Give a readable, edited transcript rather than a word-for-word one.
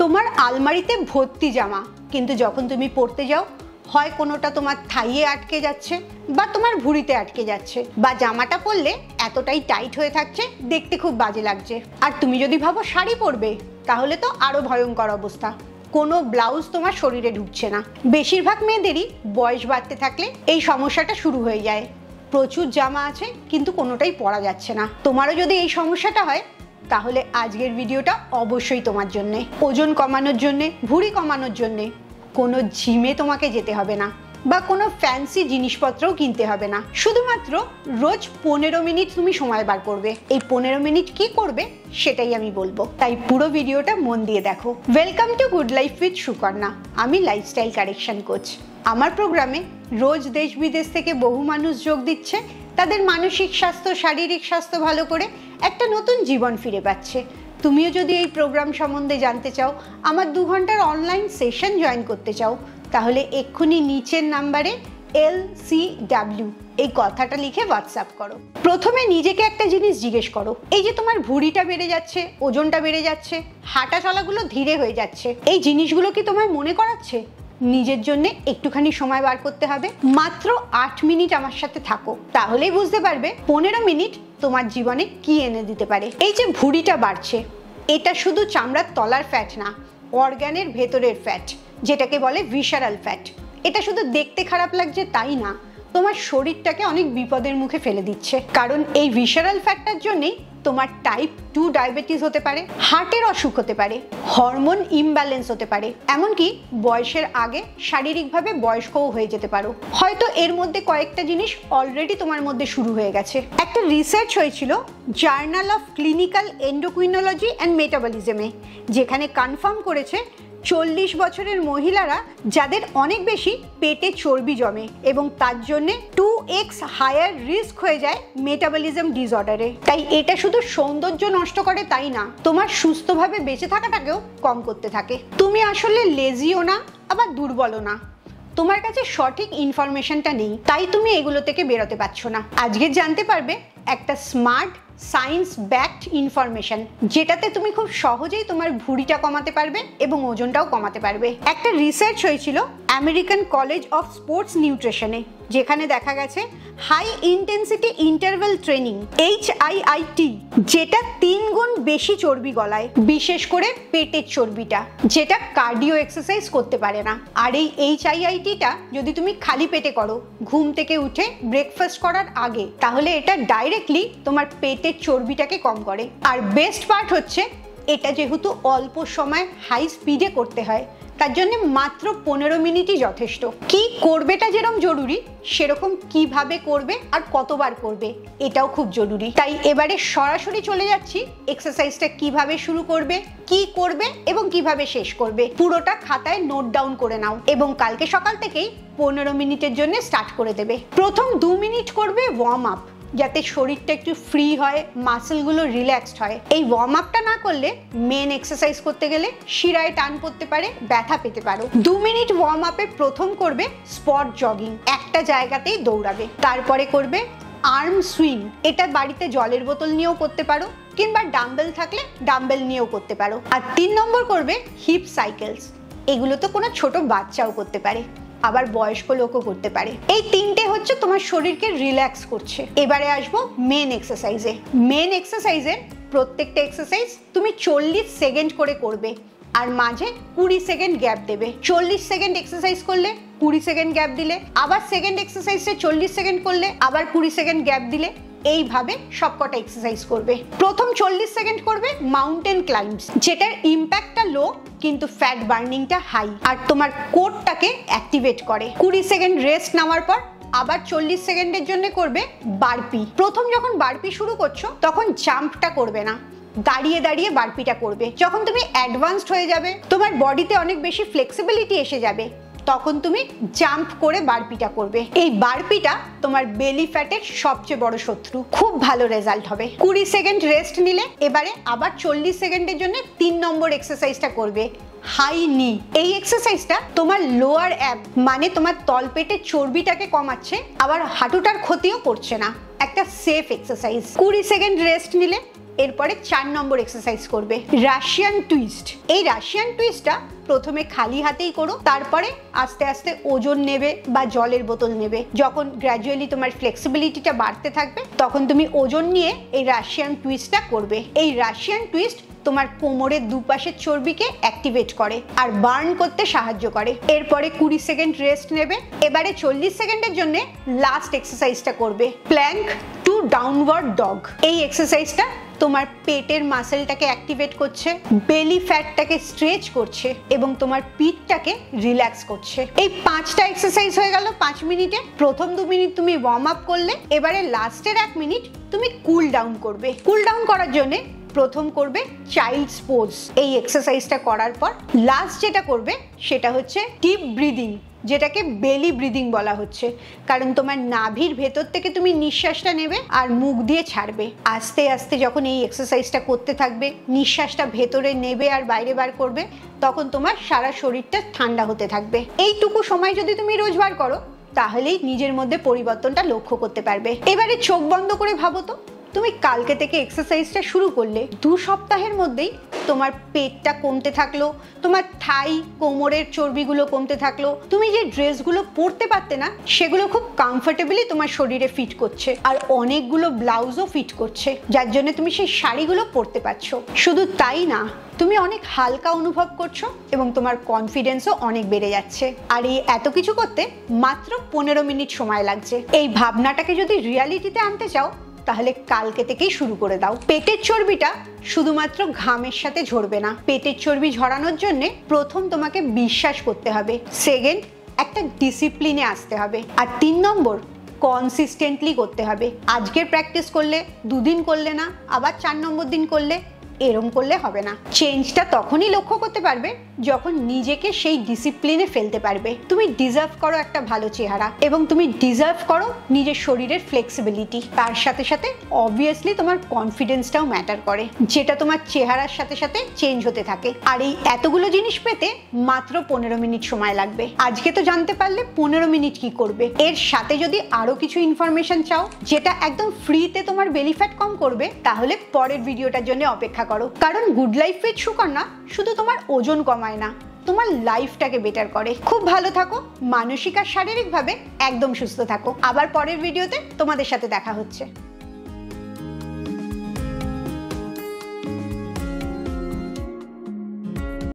তোমার আলমারিতে ভর্তি জামা, কিন্তু যখন তুমি পরতে যাও হয় কোনোটা তোমার থাইয়ে আটকে যাচ্ছে বা তোমার ভুঁড়িতে আটকে যাচ্ছে, বা জামাটা পরলে এতটাই টাইট হয়ে থাকছে দেখতে খুব বাজে লাগছে। আর তুমি যদি ভাবো শাড়ি পরবে তাহলে তো আরো ভয়ঙ্কর অবস্থা, কোনো ব্লাউজ তোমার শরীরে ঢুকছে না। বেশিরভাগ মেয়েদেরই বয়স বাড়তে থাকলে এই সমস্যাটা শুরু হয়ে যায়। প্রচুর জামা আছে কিন্তু কোনোটাই পরা যাচ্ছে না। তোমারও যদি এই সমস্যাটা হয় তাহলে আজকের ভিডিওটা অবশ্যই তোমার জন্যে। ওজন কমানোর জন্যে, ভুঁড়ি কমানোর জন্যে কোনো জিমে তোমাকে যেতে হবে না বা কোনো ফ্যান্সি জিনিসপত্রও কিনতে হবে না। শুধুমাত্র রোজ 15 মিনিট তুমি সময় বার করবে। এই 15 মিনিট কি করবে সেটাই আমি বলবো, তাই পুরো ভিডিওটা মন দিয়ে দেখো। Welcome to good life with Sukanya. আমি লাইফস্টাইল কারেকশন কোচ। আমার প্রোগ্রামে রোজ দেশ বিদেশ থেকে বহু মানুষ যোগ দিচ্ছে, তাদের মানসিক স্বাস্থ্য, শারীরিক স্বাস্থ্য ভালো করে একটা নতুন জীবন ফিরে পাচ্ছে। তুমিও যদি এই প্রোগ্রাম সম্বন্ধে জানতে চাও, আমার 2 ঘন্টার অনলাইন সেশন জয়েন করতে চাও, তাহলে এক্ষুনি নিচের নাম্বারে LCW এই কথাটা লিখে হোয়াটসঅ্যাপ করো। প্রথমে নিজেকে একটা জিনিস জিজ্ঞেস করো, এই যে তোমার ভুঁড়িটা বেড়ে যাচ্ছে, ওজনটা বেড়ে যাচ্ছে, হাঁটা চলাগুলো ধীরে হয়ে যাচ্ছে, এই জিনিসগুলো কি তোমায় মনে করাচ্ছে? নিজের জন্য একটুখানি সময় বার করতে হবে। মাত্র 8 মিনিট আমার সাথে থাকো, তাহলেই বুঝতে পারবে 15 মিনিট তোমার জীবনে কি এনে দিতে পারে। এই যে ভুঁড়িটা বাড়ছে, এটা শুধু চামড়ার তলার ফ্যাট না, অর্গানের ভেতরের ফ্যাট, যেটাকে বলে ভিসারাল ফ্যাট। এটা শুধু দেখতে খারাপ লাগছে তাই না, তোমার শরীরটাকে অনেক বিপদের মুখে ফেলে দিচ্ছে। কারণ এই ভিসারাল ফ্যাটটার জন্যই তোমার টাইপ 2 ডায়াবেটিস হতে পারে, হার্টের অসুখ হতে পারে, হরমোন ইমব্যালেন্স হতে পারে, এমনকি বয়সের আগে শারীরিকভাবে বয়স্কও হয়ে যেতে পারো। হয়তো এর মধ্যে কয়েকটা জিনিস অলরেডি তোমার মধ্যে শুরু হয়ে গেছে। একটা রিসার্চ হয়েছিল journal of clinical endocrinology and মেটাবলিজমে, যেখানে কনফার্ম করেছে 40 বছরের মহিলারা যাদের অনেক বেশি পেটে চর্বি জমে এবং তার জন্য 2x হায়ার রিস্ক হয়ে যায় মেটাবলিজম ডিসঅর্ডারে। তাই এটা শুধু সৌন্দর্য নষ্ট করে তাই না, তোমার সুস্থভাবে বেঁচে থাকাটাকেও কম করতে থাকে। তুমি আসলে লেজিও না আবার দুর্বলও না, তোমার কাছে সঠিক ইনফরমেশনটা নেই, তাই তুমি এগুলো থেকে বেরোতে পারছো না। আজকে জানতে পারবে একটা স্মার্ট সায়েন্স ব্যাকড ইনফরমেশন, যেটাতে তুমি খুব সহজেই তোমার ভুঁড়িটা কমাতে পারবে এবং ওজনটাও কমাতে পারবে। একটা রিসার্চ হয়েছিল আমেরিকান কলেজ অফ স্পোর্টস নিউট্রিশনে, যেখানে দেখা গেছে high intensity interval training HIIT, যেটা 3 গুণ বেশি চর্বি গলায়, বিশেষ করে পেটের চর্বিটা, যেটা কার্ডিও এক্সারসাইজ করতে পারে না। আর এই HIIT-টা যদি তুমি খালি পেটে করো, ঘুম থেকে উঠে ব্রেকফাস্ট করার আগে, তাহলে এটা ডাইরেক্টলি তোমার পেটের চর্বিটাকে কম করে। আর বেস্ট পার্ট হচ্ছে এটা যেহেতু অল্প সময় হাই স্পিডে করতে হয়, তার জন্য মাত্র 15 মিনিটই যথেষ্ট। কি করবেটা যেরকম জরুরি, সেরকম কিভাবে করবে আর কতবার করবে এটাও খুব জরুরি। তাই এবারে সরাসরি চলে যাচ্ছি এক্সারসাইজটা কিভাবে শুরু করবে, কি করবে এবং কিভাবে শেষ করবে। পুরোটা খাতায় নোট ডাউন করে নাও এবং কালকে সকাল থেকেই 15 মিনিটের জন্য স্টার্ট করে দেবে। প্রথম 2 মিনিট করবে ওয়ার্ম আপ, যাতে শরীরটা একটু ফ্রি হয়, মাসেলগুলো রিল্যাক্সড হয়। এই ওয়ার্ম আপটা না করলে মেন এক্সারসাইজ করতে গেলে শিরায় টান পড়তে পারে, ব্যথা পেতে পারো। 2 মিনিট ওয়ার্ম আপে প্রথম করবে স্পট জগিং, একটা জায়গাতেই দৌড়াবে। তারপরে করবে আর্ম সুইং, এটা বাড়িতে জলের বোতল নিয়েও করতে পারো কিংবা ডাম্বেল থাকলে ডাম্বেল নিয়েও করতে পারো। আর 3 নম্বর করবে হিপ সাইকেলস, এগুলো তো কোনো ছোট বাচ্চাও করতে পারে, আবার বয়স্ক লোকও করতে পারে। এই 3টে হচ্ছে তোমার শরীরকে রিল্যাক্স করছে। এবারে আসবো মেন এক্সারসাইজে। মেন এক্সারসাইজের প্রত্যেকটা এক্সারসাইজ তুমি 40 সেকেন্ড করে করবে আর মাঝে 20 সেকেন্ড গ্যাপ দেবে। 40 সেকেন্ড এক্সারসাইজ করলে 20 সেকেন্ড গ্যাপ দিলে, আবার সেকেন্ড এক্সারসাইজে 40 সেকেন্ড করলে আবার 20 সেকেন্ড গ্যাপ দিলে, এইভাবে সবকটা এক্সারসাইজ করবে। প্রথম 40 সেকেন্ড করবে মাউন্টেন ক্লাইম্বস, যেটার ইম্প্যাক্টটা লো কিন্তু ফ্যাট বার্নিংটা হাই আর তোমার কোরটাকে অ্যাক্টিভেট করে। 20 সেকেন্ড রেস্ট নেওয়ার পর আবার 40 সেকেন্ডের জন্য করবে বারপি। প্রথম যখন বারপি শুরু করছো তখন জাম্পটা করবে না, দাঁড়িয়ে দাঁড়িয়ে বারপিটা করবে। যখন তুমি অ্যাডভান্সড হয়ে যাবে, তোমার বডিতে অনেক বেশি ফ্লেক্সিবিলিটি এসে যাবে, তখন তুমি জাম্প করে বারপিটা করবে। এই বারপিটা তোমার বেলি ফ্যাটের সবচেয়ে বড় শত্রু, খুব ভালো রেজাল্ট হবে। 20 সেকেন্ড রেস্ট নিলে এবারে আবার 40 সেকেন্ডের জন্য 3 নম্বর এক্সারসাইজটা করবে হাই নি। এই এক্সারসাইজটা তোমার লোয়ার অ্যাব মানে তোমার তলপেটের চর্বিটাকে কমাচ্ছে, আবার হাঁটুটার ক্ষতিও করছে না, একটা সেফ এক্সারসাইজ। 20 সেকেন্ড রেস্ট নিলে এরপরে 4 নম্বর এক্সারসাইজ করবে রাশিয়ান টুইস্ট। এই রাশিয়ান টুইস্টটা প্রথমে খালি হাতেই করো, তারপরে আস্তে আস্তে ওজন নেবে বা জলের বোতল নেবে। যখন গ্র্যাজুয়ালি তোমার ফ্লেক্সিবিলিটিটা বাড়তে থাকবে তখন তুমি ওজন নিয়ে এই রাশিয়ান টুইস্টটা করবে। এই রাশিয়ান টুইস্ট তোমার কোমরের দুপাশের চর্বিকে অ্যাক্টিভেট করে আর বার্ন করতে সাহায্য করে। এরপরে 20 সেকেন্ড রেস্ট নেবে। এবারে 40 সেকেন্ডের জন্য লাস্ট এক্সারসাইজটা করবে প্ল্যাঙ্ক টু ডাউনওয়ার্ড ডগ। এই এক্সারসাইজটা তোমার পেটের মাসেলটাকে অ্যাক্টিভেট করছে, বেলি ফ্যাটটাকে স্ট্রেচ করছে এবং তোমার পিঠটাকে রিল্যাক্স করছে। এই 5টা এক্সারসাইজ হয়ে গেল 5 মিনিটে। প্রথম 2 মিনিট তুমি ওয়ার্ম আপ করলে, এবারে লাস্টের 1 মিনিট তুমি কুল ডাউন করবে। কুল ডাউন করার জন্য প্রথম করবে চাইল্ডস পোজ। এই এক্সারসাইজটা করার পর লাস্ট যেটা করবে সেটা হচ্ছে ডিপ ব্রিদিং, যেটাকে বেলি ব্রিদিং বলা হচ্ছে, কারণ তোমার নাভির ভেতর থেকে তুমি নিঃশ্বাসটা নেবে আর মুখ দিয়ে ছাড়বে। আস্তে আস্তে যখন এই এক্সারসাইজটা করতে থাকবে, নিঃশ্বাসটা ভেতরে নেবে আর বাইরে বার করবে, তখন তোমার সারা শরীরটা ঠান্ডা হতে থাকবে। এইটুকু সময় যদি তুমি রোজ বার করো তাহলেই নিজের মধ্যে পরিবর্তনটা লক্ষ্য করতে পারবে। এবারে চোখ বন্ধ করে ভাবো তো, তুমি কালকে থেকে এক্সারসাইজটা শুরু করলে 2 সপ্তাহের মধ্যেই তোমার পেটটা কমতে থাকলো, তোমার থাই কোমরের চর্বিগুলো কমতে থাকলো, তুমি যে ড্রেসগুলো পরতে পারতে না সেগুলো খুব কমফোর্টেবলি তোমার শরীরে ফিট করছে, আর অনেকগুলো ব্লাউজও ফিট করছে, যার জন্য তুমি সেই শাড়িগুলো পরতে পারছো। শুধু তাই না, তুমি অনেক হালকা অনুভব করছো এবং তোমার কনফিডেন্সও অনেক বেড়ে যাচ্ছে। আর এই এত কিছু করতে মাত্র 15 মিনিট সময় লাগছে। এই ভাবনাটাকে যদি রিয়ালিটিতে আনতে চাও তাহলে কালকে থেকেই শুরু করে দাও। পেটের চর্বিটা শুধুমাত্র ঘামের সাথে ঝরবে না। পেটের চর্বি ঝরানোর জন্য প্রথম তোমাকে বিশ্বাস করতে হবে, সেকেন্ড একটা ডিসিপ্লিনে আসতে হবে, আর 3 নম্বর কনসিস্টেন্টলি করতে হবে। আজকের প্র্যাকটিস করলে 2 দিন করলে না, আবার 4 নম্বর দিন করলে, এরম করলে হবে না। চেঞ্জটা তখনই লক্ষ্য করতে পারবে যখন নিজেকে সেই ডিসিপ্লিনে ফেলতে পারবে। তুমি ডিজার্ভ করো একটা ভালো চেহারা এবং তুমি ডিজার্ভ করো নিজের শরীরের ফ্লেক্সিবিলিটি। তার সাথে সাথে অবভিয়াসলি তোমার কনফিডেন্সটাও ম্যাটার করে, যেটা তোমার চেহারার সাথে সাথে চেঞ্জ হতে থাকে। আর এই এতগুলো জিনিস পেতে মাত্র 15 মিনিট সময় লাগবে। আজকে তো জানতে পারলে 15 মিনিট কি করবে। এর সাথে যদি আরো কিছু ইনফরমেশন চাও যেটা একদম ফ্রিতে তোমার বেলি ফ্যাট কম করবে, তাহলে পরের ভিডিওটার জন্য অপেক্ষা করো। কারণ গুড লাইফ উইথ সুকন্যা শুধু তোমার ওজন কমায় না, তোমার লাইফটাকে বেটার করে। খুব ভালো থাকো, মানসিক আর শারীরিকভাবে একদম সুস্থ থাকো। আবার পরের ভিডিওতে তোমাদের সাথে দেখা হচ্ছে।